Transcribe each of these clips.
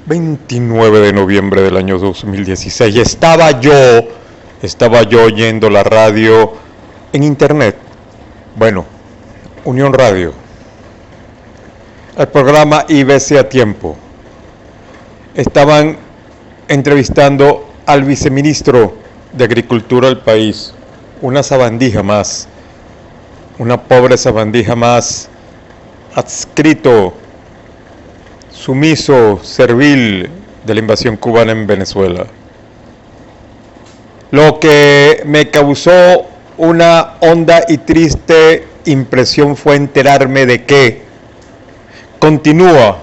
29 de noviembre del año 2016. Estaba yo oyendo la radio en internet. Bueno, Unión Radio. El programa IBC a tiempo. Estaban entrevistando al viceministro de Agricultura del país. Una sabandija más. Una pobre sabandija más. Adscrito, sumiso, servil de la invasión cubana en Venezuela. Lo que me causó una honda y triste impresión fue enterarme de que continúa,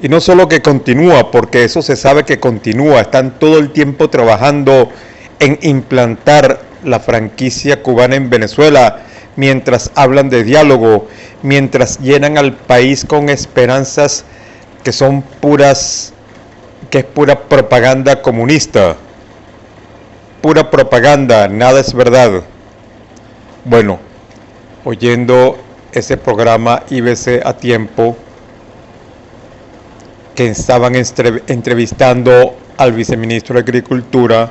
y no solo que continúa, porque eso se sabe que continúa, están todo el tiempo trabajando en implantar la franquicia cubana en Venezuela, mientras hablan de diálogo, mientras llenan al país con esperanzas que son puras, que es pura propaganda comunista, pura propaganda, nada es verdad. Bueno, oyendo ese programa IBC a tiempo, que estaban entrevistando al viceministro de Agricultura,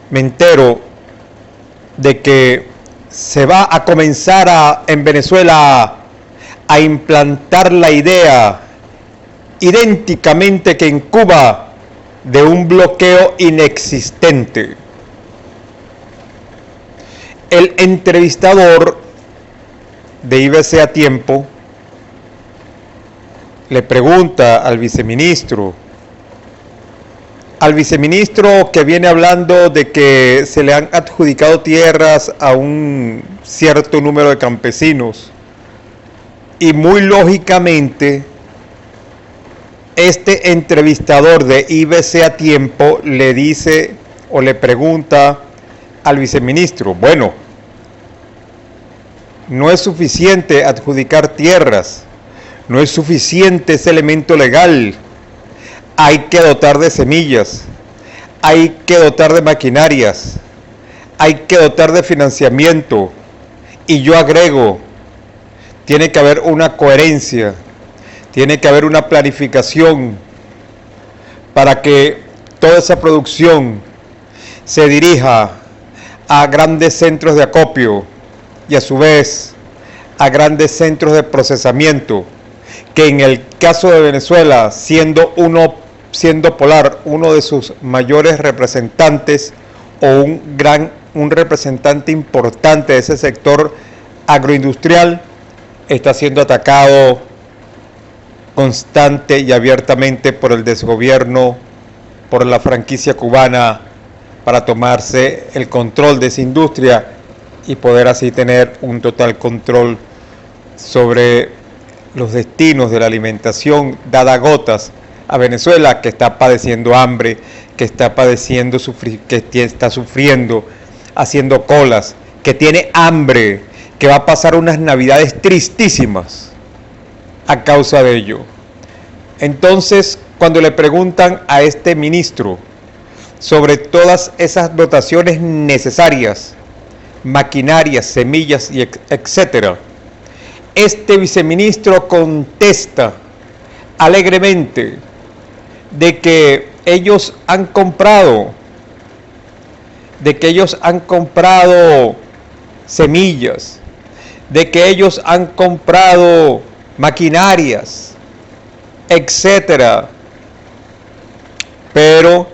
me entero de que se va a comenzar en Venezuela a implantar la idea, idénticamente que en Cuba, de un bloqueo inexistente. El entrevistador de IBC a tiempo le pregunta al viceministro que viene hablando de que se le han adjudicado tierras a un cierto número de campesinos, y muy lógicamente este entrevistador de IBC a tiempo le dice o le pregunta al viceministro: bueno, no es suficiente adjudicar tierras, no es suficiente ese elemento legal, hay que dotar de semillas, hay que dotar de maquinarias, hay que dotar de financiamiento, y yo agrego, tiene que haber una coherencia, tiene que haber una planificación para que toda esa producción se dirija a grandes centros de acopio y a su vez a grandes centros de procesamiento, que en el caso de Venezuela, siendo Polar uno de sus mayores representantes, o un representante importante de ese sector agroindustrial, está siendo atacado constante y abiertamente por el desgobierno, por la franquicia cubana, para tomarse el control de esa industria y poder así tener un total control sobre los destinos de la alimentación dada a gotas a Venezuela, que está padeciendo hambre, que está sufriendo, haciendo colas, que tiene hambre, que va a pasar unas navidades tristísimas a causa de ello. Entonces, cuando le preguntan a este ministro sobre todas esas dotaciones necesarias, maquinarias, semillas, y etcétera, este viceministro contesta alegremente de que ellos han comprado semillas, de que ellos han comprado maquinarias, etcétera, pero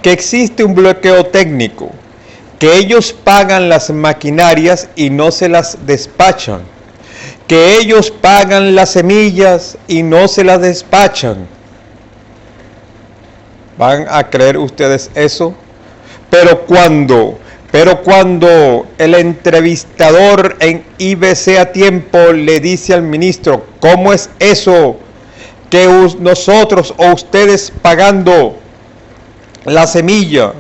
que existe un bloqueo técnico, que ellos pagan las maquinarias y no se las despachan, que ellos pagan las semillas y no se las despachan. ¿Van a creer ustedes eso? Pero cuando el entrevistador en IBC a tiempo le dice al ministro: ¿cómo es eso que nosotros o ustedes pagando la semilla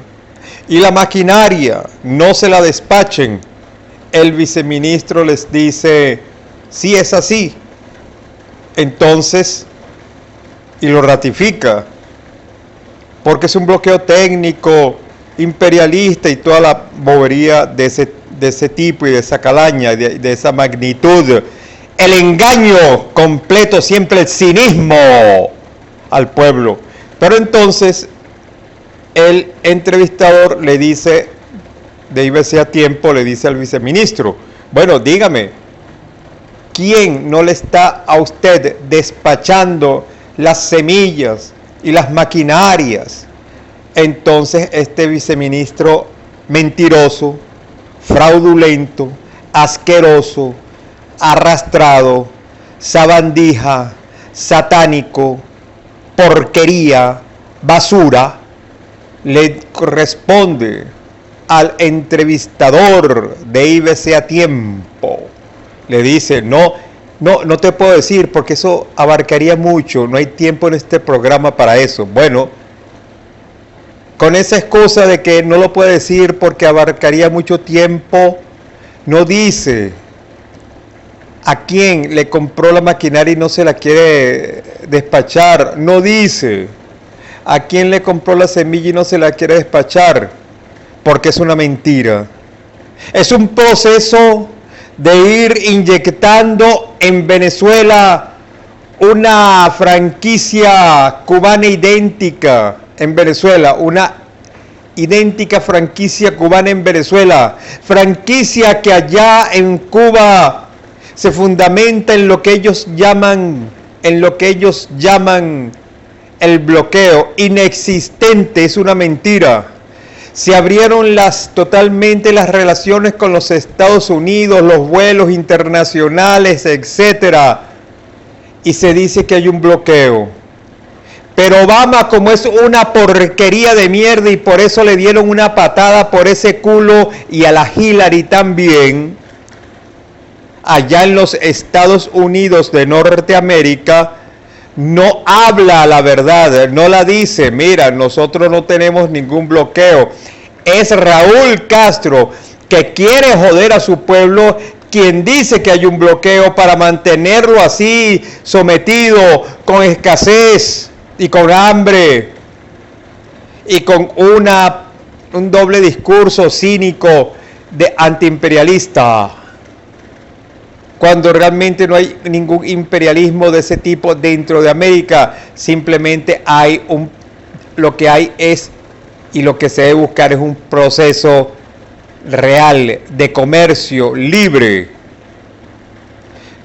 y la maquinaria no se la despachen? El viceministro les dice: sí, es así. Entonces, y lo ratifica, porque es un bloqueo técnico, imperialista y toda la bobería de ese tipo y de esa calaña, de esa magnitud. el engaño completo, siempre el cinismo al pueblo. Pero entonces el entrevistador le dice, de IBC a Tiempo, le dice al viceministro, bueno, dígame, ¿quién no le está a usted despachando las semillas y las maquinarias? Entonces este viceministro mentiroso, fraudulento, asqueroso, arrastrado, sabandija, satánico, porquería, basura, le corresponde al entrevistador de IBC a Tiempo. Le dice, no te puedo decir porque eso abarcaría mucho, no hay tiempo en este programa para eso. Bueno, con esa excusa de que no lo puede decir porque abarcaría mucho tiempo, no dice a quién le compró la maquinaria y no se la quiere despachar, no dice a quién le compró la semilla y no se la quiere despachar, porque es una mentira. Es un proceso de ir inyectando en Venezuela una franquicia cubana idéntica en Venezuela, una idéntica franquicia cubana en Venezuela, franquicia que allá en Cuba se fundamenta en lo que ellos llaman el bloqueo, inexistente, es una mentira. Se abrieron totalmente las relaciones con los Estados Unidos, los vuelos internacionales, etcétera, y se dice que hay un bloqueo. Pero Obama, como es una porquería de mierda y por eso le dieron una patada por ese culo, y a la Hillary también, allá en los Estados Unidos de Norteamérica, no habla la verdad, no la dice, mira, nosotros no tenemos ningún bloqueo. Es Raúl Castro, que quiere joder a su pueblo, quien dice que hay un bloqueo para mantenerlo así, sometido, con escasez y con hambre, y con un doble discurso cínico de antiimperialista, cuando realmente no hay ningún imperialismo de ese tipo dentro de América. Simplemente lo que hay es, y lo que se debe buscar es un proceso real de comercio libre,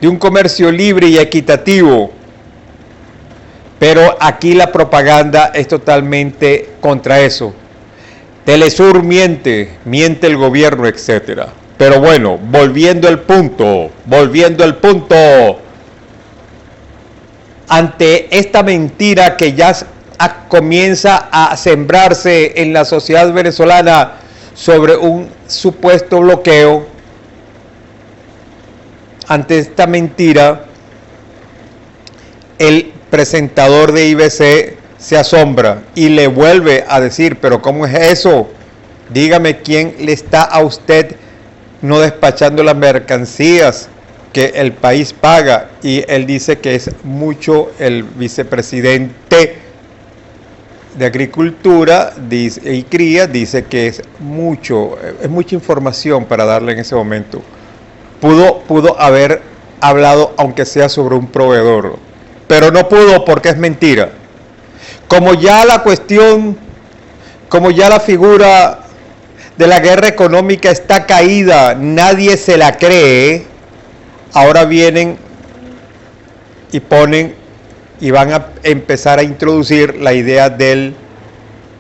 de un comercio libre y equitativo. Pero aquí la propaganda es totalmente contra eso. Telesur miente el gobierno, etcétera. Pero bueno, volviendo al punto, ante esta mentira que ya comienza a sembrarse en la sociedad venezolana sobre un supuesto bloqueo, ante esta mentira, el presentador de IBC se asombra y le vuelve a decir, pero ¿cómo es eso? Dígame quién le está a usted no despachando las mercancías que el país paga. Y él dice que es mucho, el vicepresidente de Agricultura y Cría dice que es mucha información para darle en ese momento. Pudo haber hablado aunque sea sobre un proveedor, pero no pudo porque es mentira. Como ya la figura de la guerra económica está caída, nadie se la cree, ahora vienen y ponen y van a empezar a introducir la idea del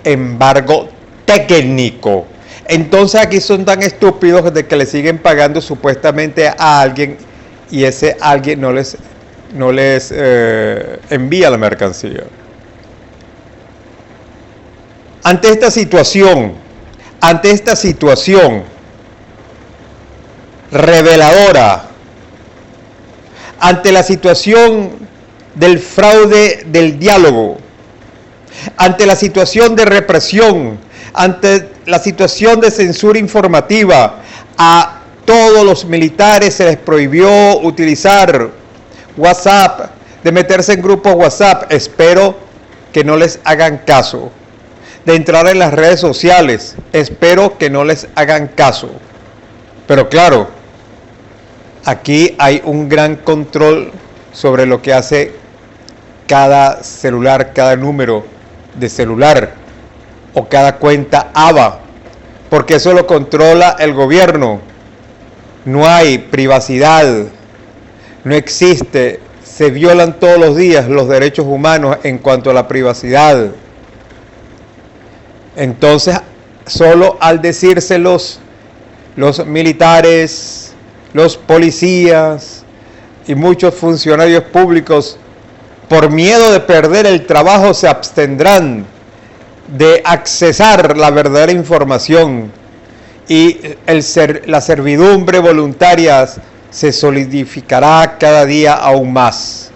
embargo técnico. Entonces aquí son tan estúpidos de que le siguen pagando supuestamente a alguien y ese alguien no les envía la mercancía. Ante esta situación reveladora, ante la situación del fraude del diálogo, ante la situación de represión, ante la situación de censura informativa, a todos los militares se les prohibió utilizar WhatsApp, de meterse en grupos WhatsApp. Espero que no les hagan caso. De entrar en las redes sociales, espero que no les hagan caso. Pero claro, Aquí hay un gran control sobre lo que hace cada celular, cada número de celular o cada cuenta ABA, porque eso lo controla el gobierno. No hay privacidad, no existe, se violan todos los días los derechos humanos en cuanto a la privacidad. Entonces, solo al decírselos los militares, los policías y muchos funcionarios públicos, por miedo de perder el trabajo, se abstendrán de accesar la verdadera información, y la servidumbre voluntaria se solidificará cada día aún más.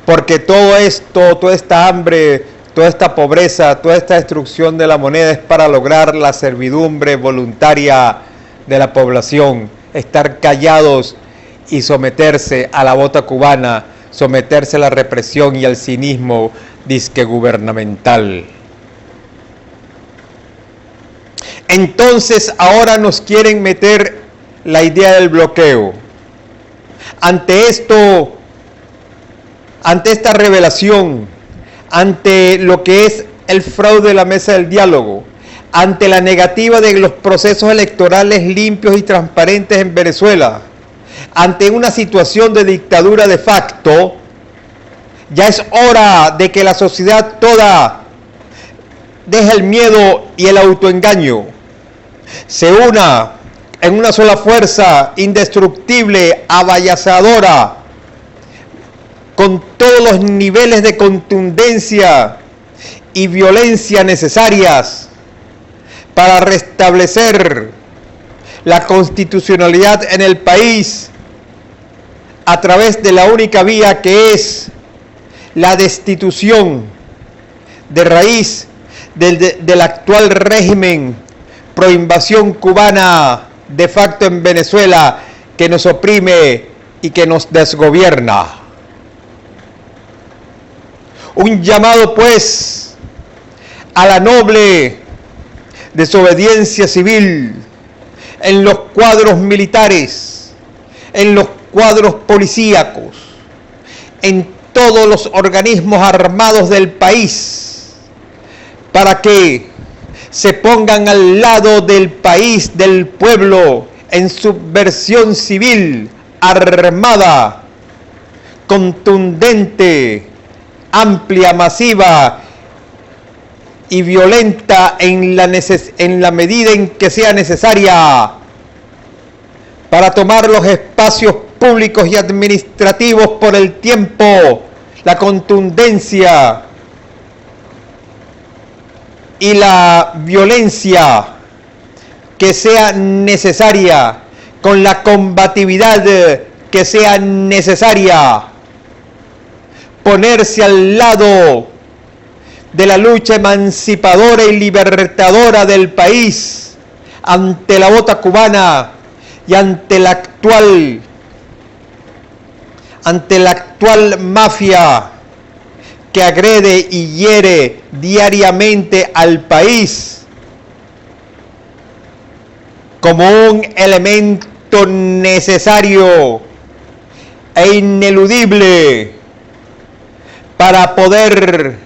Porque todo esto, toda esta hambre, toda esta pobreza, toda esta destrucción de la moneda es para lograr la servidumbre voluntaria de la población, estar callados y someterse a la bota cubana, someterse a la represión y al cinismo disque gubernamental. Entonces ahora nos quieren meter la idea del bloqueo. Ante esto, ante esta revelación, ante lo que es el fraude de la mesa del diálogo, ante la negativa de los procesos electorales limpios y transparentes en Venezuela, ante una situación de dictadura de facto, ya es hora de que la sociedad toda deje el miedo y el autoengaño, se una en una sola fuerza indestructible, avallazadora, con todos los niveles de contundencia y violencia necesarias para restablecer la constitucionalidad en el país a través de la única vía, que es la destitución de raíz del actual régimen proinvasión cubana de facto en Venezuela, que nos oprime y que nos desgobierna. Un llamado, pues, a la noble desobediencia civil en los cuadros militares, en los cuadros policíacos, en todos los organismos armados del país, para que se pongan al lado del país, del pueblo, en subversión civil, armada, contundente, amplia, masiva y violenta en la medida en que sea necesaria, para tomar los espacios públicos y administrativos por el tiempo, la contundencia y la violencia que sea necesaria, con la combatividad que sea necesaria, ponerse al lado de la lucha emancipadora y libertadora del país ante la bota cubana y ante la actual mafia que agrede y hiere diariamente al país, como un elemento necesario e ineludible para poder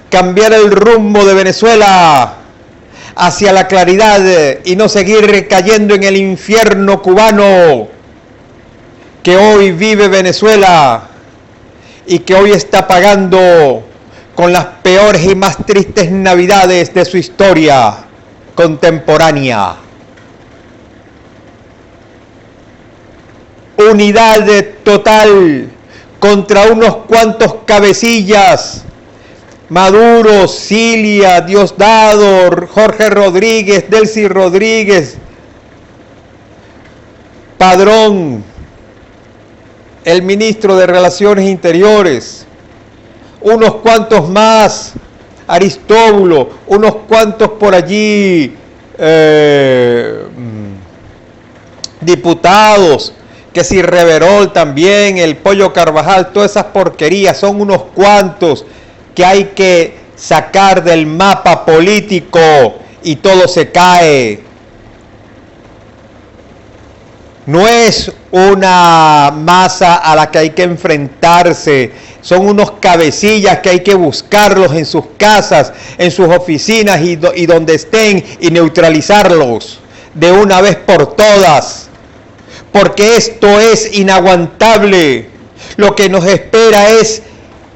cambiar el rumbo de Venezuela hacia la claridad y no seguir cayendo en el infierno cubano que hoy vive Venezuela y que hoy está pagando con las peores y más tristes navidades de su historia contemporánea. Unidad total contra unos cuantos cabecillas: Maduro, Cilia, Diosdado, Jorge Rodríguez, Delcy Rodríguez, Padrón, el ministro de Relaciones Interiores, unos cuantos más, Aristóbulo, unos cuantos por allí, diputados, que si Reverol también, el Pollo Carvajal, todas esas porquerías, son unos cuantos que hay que sacar del mapa político y todo se cae. No es una masa a la que hay que enfrentarse, son unos cabecillas que hay que buscarlos en sus casas, en sus oficinas y donde estén y neutralizarlos de una vez por todas, porque esto es inaguantable. Lo que nos espera es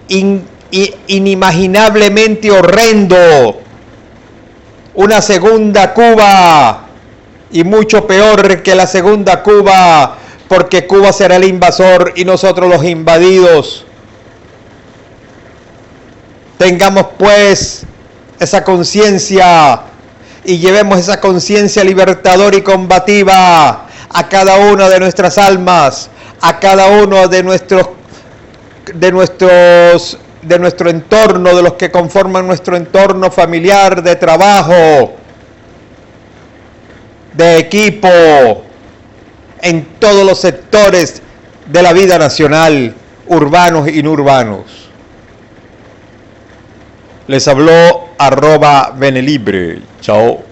inimaginablemente horrendo. Una segunda Cuba, y mucho peor que la segunda Cuba, porque Cuba será el invasor y nosotros los invadidos. Tengamos pues esa conciencia y llevemos esa conciencia libertadora y combativa a cada una de nuestras almas, a cada uno de nuestro entorno, de los que conforman nuestro entorno familiar, de trabajo, de equipo, en todos los sectores de la vida nacional, urbanos y no urbanos. Les habló @Benelibre. Chao.